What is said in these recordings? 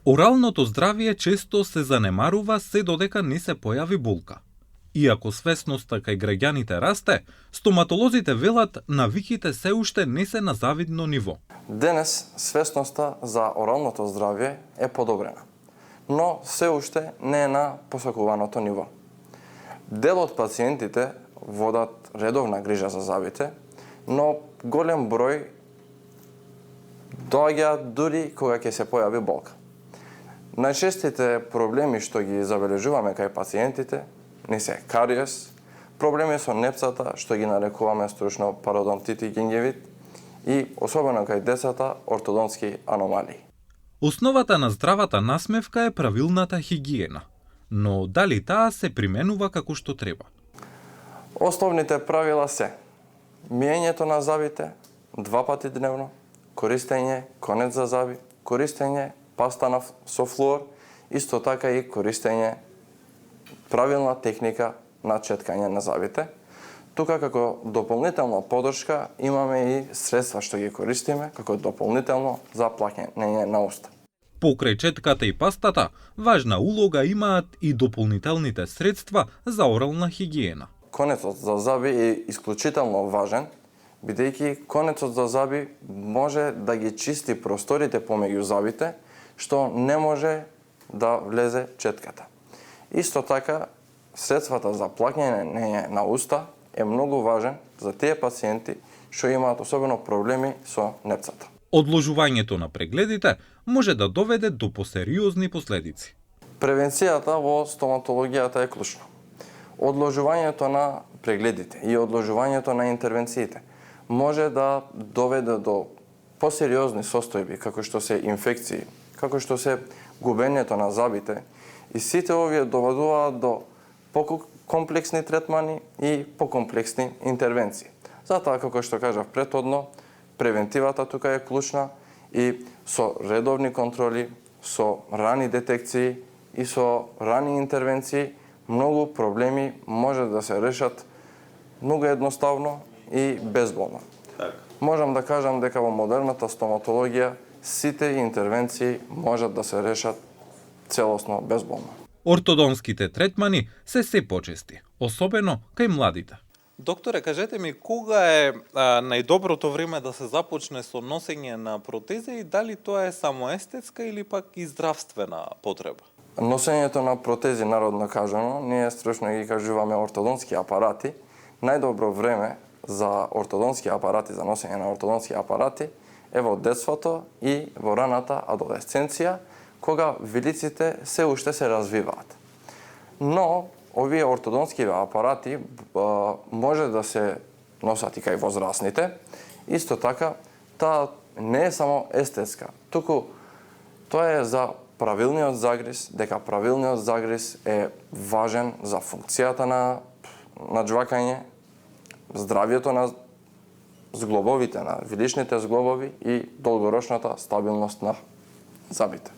Оралното здравје често се занемарува се додека не се појави болка. Иако свесноста кај граѓаните расте, стоматолозите велат навиките се уште не се на завидно ниво. Денес свесноста за оралното здравје е подобрена, но се уште не е на посакуваното ниво. Дел од пациентите водат редовна грижа за зъбите, но голем број доаѓаат дури кога ќе се појави болка. Најчестите проблеми што ги забележуваме кај пациентите не се кариес, проблеми со непцата, што ги нарекуваме стручно пародонтит и гингивит, и особено кај децата ортодонтски аномалии. Основата на здравата насмевка е правилната хигиена, но дали таа се применува како што треба? Основните правила се миењето на зъбите 2 пати дневно, користење конец за зъби, користење паста со флуор, исто така и користење правилна техника на четкање на зъбите. Тука како дополнителна подршка имаме и средства што ги користиме како дополнително за плакнење на уста. Покрај четката и пастата, важна улога имаат и дополнителните средства за орална хигиена. Конецот за зъби е исклучително важен, бидејќи конецот за зъби може да ги чисти просторите помеѓу зъбите, што не може да влезе четката. Исто така, средствата за плакнење на уста е многу важен за тие пациенти што имаат особено проблеми со непцата. Одложувањето на прегледите може да доведе до посериозни последици. Превенцијата во стоматологијата е клучна. Одложувањето на прегледите и одложувањето на интервенциите може да доведе до посериозни состојби, како што се инфекции, како што се губењето на зъбите, и сите овие доведуваат до покомплексни третмани и покомплексни интервенции. Затоа, како што кажав претhodно, превентивата тука е клучна и со редовни контроли, со рани детекции и со рани интервенции, многу проблеми може да се решат многу едноставно и безболно. Можам да кажам дека во модерната стоматологија сите интервенции можат да се решат целосно безболно. Ортодонските третмани се почести, особено кај младите. Докторе, кажете ми, кога е најдоброто време да се започне со носење на протези и дали тоа е само естетска или пак и здравствена потреба? Носењето на протези, народно кажано, ние стручно ги кажуваме ортодонски апарати. Најдобро време за ортодонски апарати, за носење на ортодонски апарати е во детството и во раната адолесценција, кога вилиците се уште се развиваат. Но овие ортодонски апарати може да се носат и кај возрастните. Исто така, таа не е само естетска, туку тоа е за правилниот загриз, дека правилниот загриз е важен за функцијата на жвакање, здравјето на зглобовите, на виличните зглобови и долгорочната стабилност на зъбите.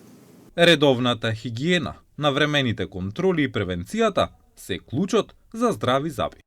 Редовната хигиена, навремените контроли и превенцијата се клучот за здрави зъби.